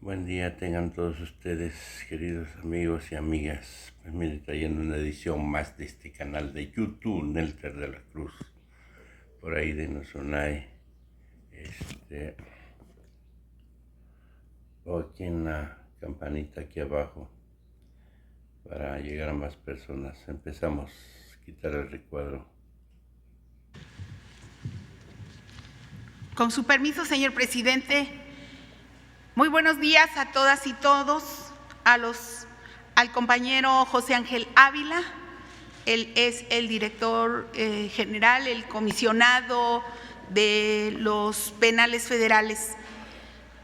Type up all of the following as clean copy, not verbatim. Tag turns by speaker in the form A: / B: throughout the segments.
A: Buen día tengan todos ustedes, queridos amigos y amigas. Pues miren, trayendo una edición más de este canal de YouTube, Nelter de la Cruz. Por ahí denos un like. O aquí en la campanita aquí abajo para llegar a más personas. Empezamos a quitar el recuadro.
B: Con su permiso, señor presidente, muy buenos días a todas y todos, al compañero José Ángel Ávila. Él es el director general, el comisionado de los penales federales.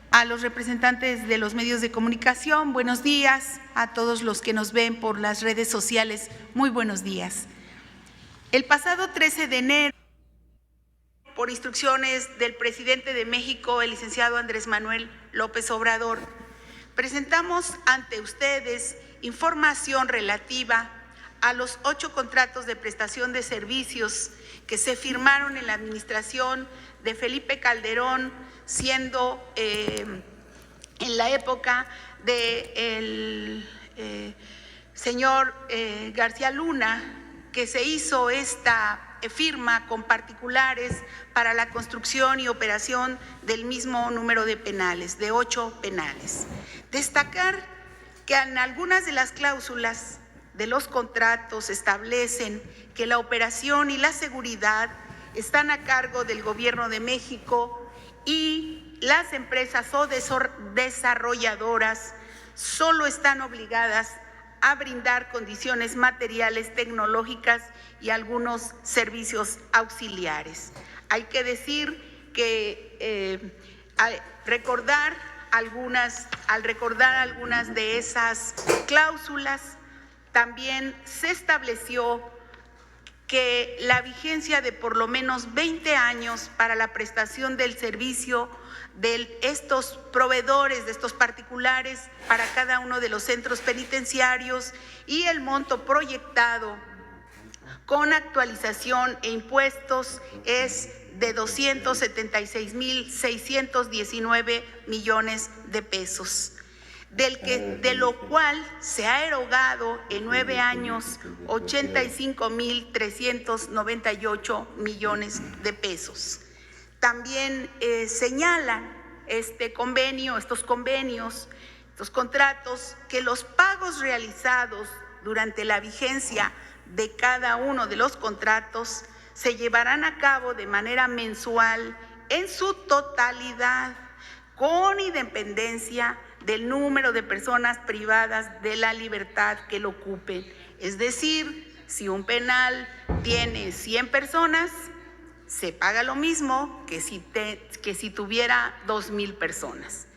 B: A los representantes de los medios de comunicación, buenos días. A todos los que nos ven por las redes sociales, muy buenos días. El pasado 13 de enero, por instrucciones del presidente de México, el licenciado Andrés Manuel López Obrador, presentamos ante ustedes información relativa a los 8 contratos de prestación de servicios que se firmaron en la administración de Felipe Calderón, siendo en la época del señor García Luna, que se hizo esta firma con particulares para la construcción y operación del mismo número de penales, de 8 penales. Destacar que en algunas de las cláusulas de los contratos establecen que la operación y la seguridad están a cargo del Gobierno de México y las empresas o desarrolladoras solo están obligadas a brindar condiciones materiales, tecnológicas y algunos servicios auxiliares. Hay que decir que al recordar algunas de esas cláusulas, también se estableció que la vigencia de por lo menos 20 años para la prestación del servicio de estos proveedores, de estos particulares, para cada uno de los centros penitenciarios, y el monto proyectado con actualización e impuestos es de 276,619 millones de pesos. De lo cual se ha erogado en 9 años 85,398 millones de pesos. También señalan estos contratos, que los pagos realizados durante la vigencia de cada uno de los contratos se llevarán a cabo de manera mensual en su totalidad, con independencia del número de personas privadas de la libertad que lo ocupen. Es decir, si un penal tiene 100 personas, se paga lo mismo que si tuviera 2,000 personas.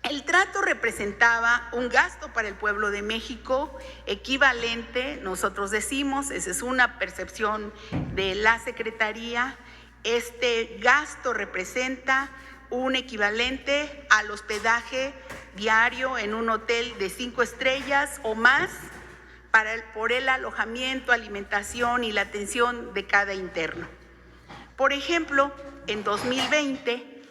B: El trato representaba un gasto para el pueblo de México equivalente, nosotros decimos, esa es una percepción de la Secretaría, este gasto representa un equivalente al hospedaje diario en un hotel de 5 estrellas o más por el alojamiento, alimentación y la atención de cada interno. Por ejemplo, en 2020,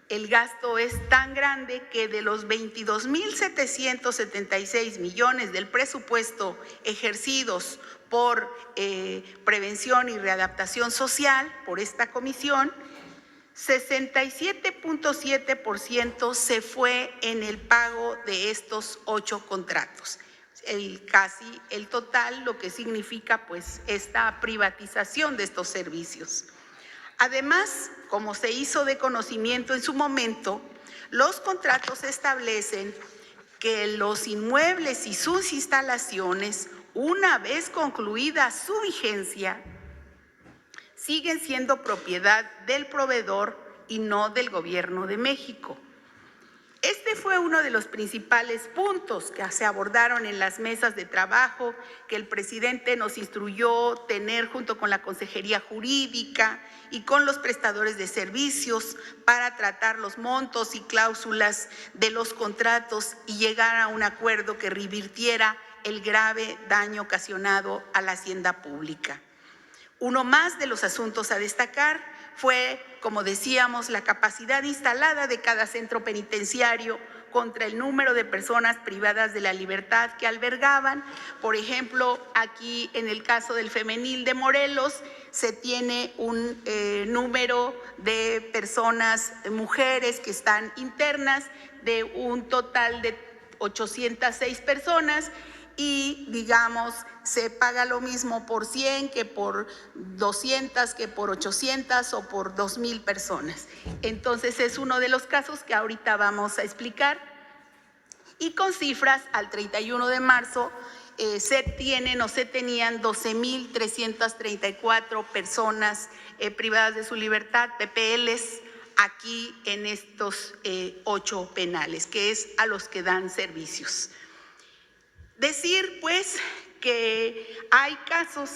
B: el gasto es tan grande que de los 22,776 millones del presupuesto ejercidos por prevención y readaptación social por esta comisión, 67.7% se fue en el pago de estos 8 contratos. Casi el total, lo que significa pues esta privatización de estos servicios. Además, como se hizo de conocimiento en su momento, los contratos establecen que los inmuebles y sus instalaciones, una vez concluida su vigencia, siguen siendo propiedad del proveedor y no del Gobierno de México. Este fue uno de los principales puntos que se abordaron en las mesas de trabajo que el presidente nos instruyó tener junto con la Consejería Jurídica y con los prestadores de servicios para tratar los montos y cláusulas de los contratos y llegar a un acuerdo que revirtiera el grave daño ocasionado a la hacienda pública. Uno más de los asuntos a destacar fue, como decíamos, la capacidad instalada de cada centro penitenciario contra el número de personas privadas de la libertad que albergaban. Por ejemplo, aquí en el caso del Femenil de Morelos se tiene un número de personas, mujeres que están internas, de un total de 806 personas, y digamos se paga lo mismo por 100 que por 200, que por 800 o por 2,000 personas. Entonces es uno de los casos que ahorita vamos a explicar, y con cifras al 31 de marzo se tenían 12,334 personas privadas de su libertad, PPLs, aquí en estos 8 penales, que es a los que dan servicios. Decir, pues, que hay casos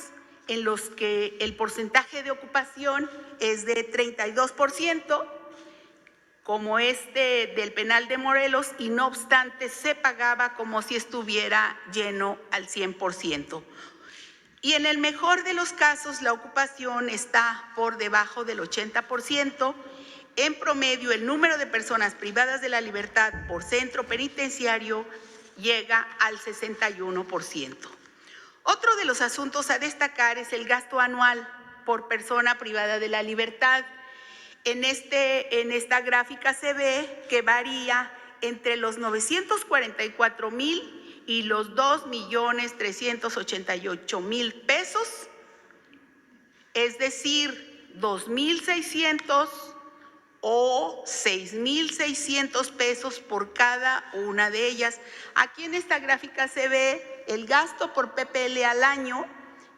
B: en los que el porcentaje de ocupación es de 32%, como este del penal de Morelos, y no obstante se pagaba como si estuviera lleno al 100%. Y en el mejor de los casos la ocupación está por debajo del 80%. En promedio, el número de personas privadas de la libertad por centro penitenciario llega al 61%. Otro de los asuntos a destacar es el gasto anual por persona privada de la libertad. En esta gráfica se ve que varía entre los 944,000 y los 2,388,000 pesos, es decir, 2,600 o 6,600 pesos por cada una de ellas. Aquí en esta gráfica se ve el gasto por PPL al año,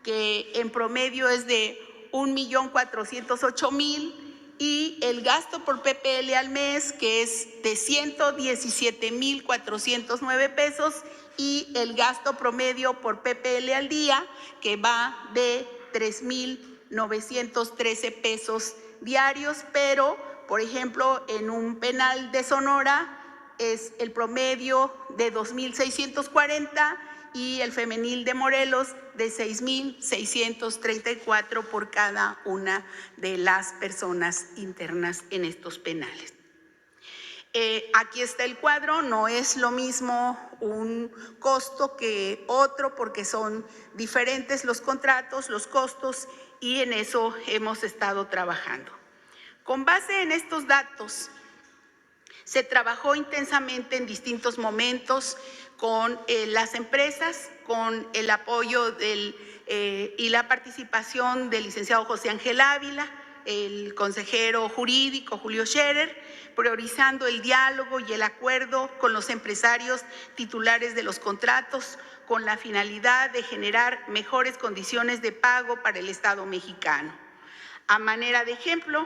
B: que en promedio es de 1,408,000, y el gasto por PPL al mes, que es de 117,409 pesos, y el gasto promedio por PPL al día, que va de 3,913 pesos diarios, pero, por ejemplo, en un penal de Sonora es el promedio de 2,640 y el Femenil de Morelos de 6,634 por cada una de las personas internas en estos penales. Aquí está el cuadro. No es lo mismo un costo que otro, porque son diferentes los contratos, los costos, y en eso hemos estado trabajando. Con base en estos datos, se trabajó intensamente en distintos momentos con las empresas, con el apoyo y la participación del licenciado José Ángel Ávila, el consejero jurídico Julio Scherer, priorizando el diálogo y el acuerdo con los empresarios titulares de los contratos, con la finalidad de generar mejores condiciones de pago para el Estado mexicano. A manera de ejemplo,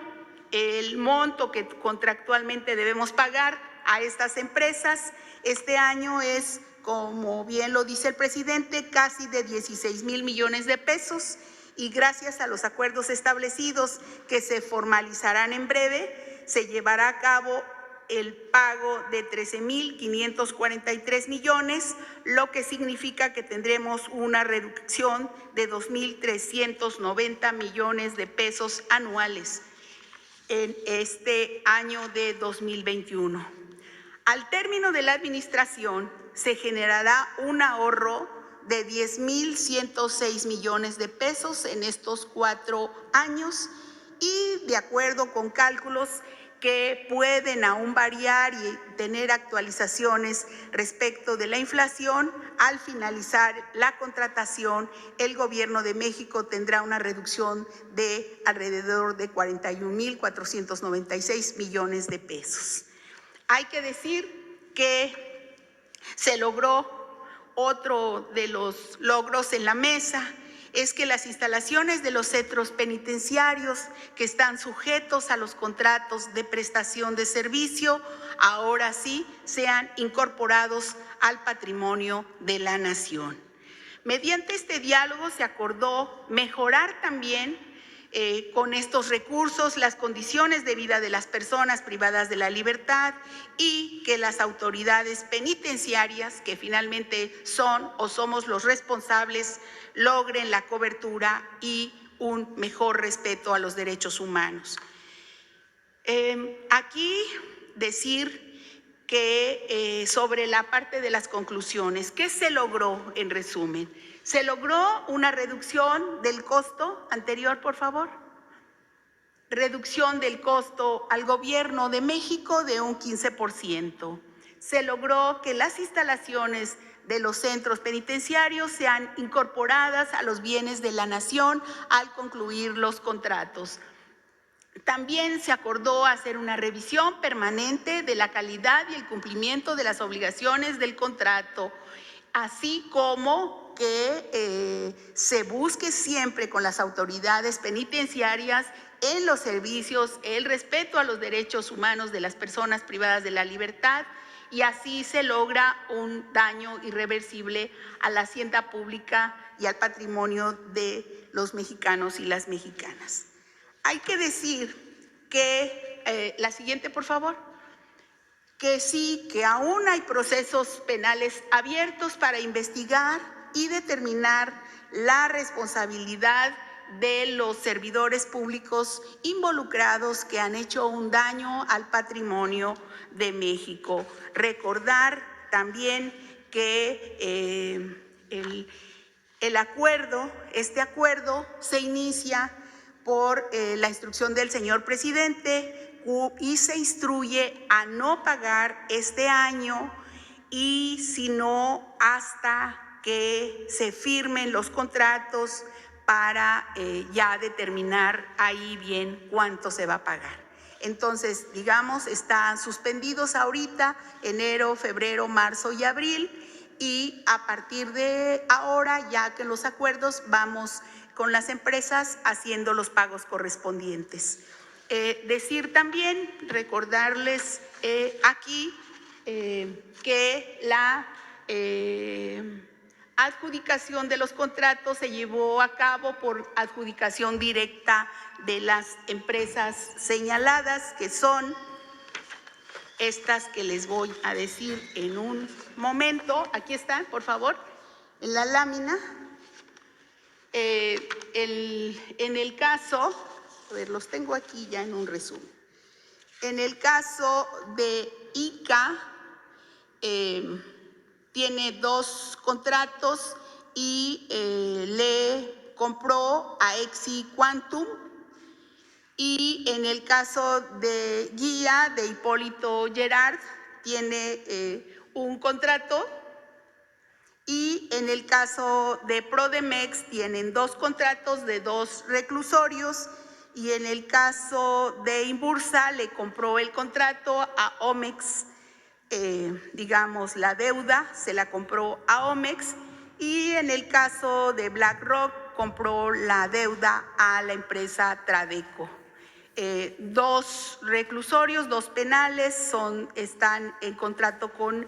B: el monto que contractualmente debemos pagar a estas empresas este año es, como bien lo dice el presidente, casi de 16,000 millones de pesos, y gracias a los acuerdos establecidos que se formalizarán en breve, se llevará a cabo el pago de 13,543 millones, lo que significa que tendremos una reducción de 2,390 millones de pesos anuales en este año de 2021. Al término de la administración, se generará un ahorro de 10,106 millones de pesos en estos 4 años, y de acuerdo con cálculos que pueden aún variar y tener actualizaciones respecto de la inflación, al finalizar la contratación, el Gobierno de México tendrá una reducción de alrededor de 41,496 millones de pesos. Hay que decir que se logró otro de los logros en la mesa, es que las instalaciones de los centros penitenciarios que están sujetos a los contratos de prestación de servicio, ahora sí sean incorporados al patrimonio de la nación. Mediante este diálogo se acordó mejorar también con estos recursos las condiciones de vida de las personas privadas de la libertad, y que las autoridades penitenciarias, que finalmente son o somos los responsables, logren la cobertura y un mejor respeto a los derechos humanos. Aquí decir que sobre la parte de las conclusiones, ¿qué se logró en resumen? Se logró una reducción del costo, anterior por favor, reducción del costo al gobierno de México de un 15%. Se logró que las instalaciones de los centros penitenciarios sean incorporadas a los bienes de la nación al concluir los contratos. También se acordó hacer una revisión permanente de la calidad y el cumplimiento de las obligaciones del contrato, así como que se busque siempre con las autoridades penitenciarias en los servicios el respeto a los derechos humanos de las personas privadas de la libertad, y así se logra un daño irreversible a la hacienda pública y al patrimonio de los mexicanos y las mexicanas. Hay que decir que, la siguiente por favor, que sí, que aún hay procesos penales abiertos para investigar y determinar la responsabilidad de los servidores públicos involucrados que han hecho un daño al patrimonio de México. Recordar también que este acuerdo se inicia por la instrucción del señor presidente y se instruye a no pagar este año y sino hasta que se firmen los contratos para ya determinar ahí bien cuánto se va a pagar. Entonces, digamos, están suspendidos ahorita enero, febrero, marzo y abril, y a partir de ahora, ya que los acuerdos, vamos con las empresas haciendo los pagos correspondientes. Decir también, recordarles aquí que la adjudicación de los contratos se llevó a cabo por adjudicación directa de las empresas señaladas, que son estas que les voy a decir en un momento. Aquí están, por favor, en la lámina. En el caso, a ver, los tengo aquí ya en un resumen. En el caso de ICA, tiene 2 contratos y le compró a Exi Quantum. Y en el caso de Guía, de Hipólito Gerard, tiene un contrato. Y en el caso de Prodemex tienen 2 contratos de 2 reclusorios, y en el caso de Imbursa le compró el contrato a Omex, digamos la deuda se la compró a Omex, y en el caso de BlackRock compró la deuda a la empresa Tradeco. 2 reclusorios, 2 penales están en contrato con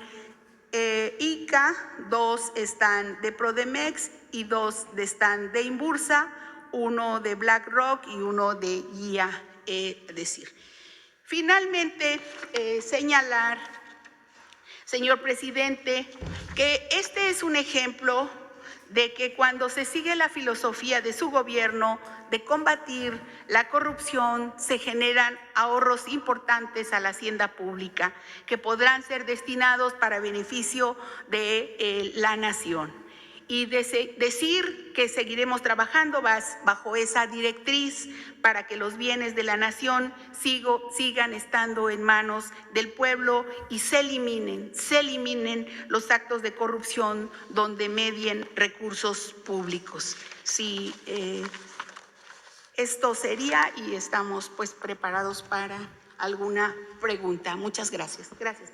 B: ICA, 2 están de Prodemex y 2 están de Imbursa, 1 de BlackRock y 1 de Guía, decir. Finalmente, señalar, señor presidente, que este es un ejemplo de que cuando se sigue la filosofía de su gobierno de combatir la corrupción, se generan ahorros importantes a la hacienda pública que podrán ser destinados para beneficio de la nación. Y decir que seguiremos trabajando bajo esa directriz para que los bienes de la nación sigan estando en manos del pueblo y se eliminen los actos de corrupción donde medien recursos públicos. Sí, esto sería, y estamos pues preparados para alguna pregunta. Muchas gracias. Gracias.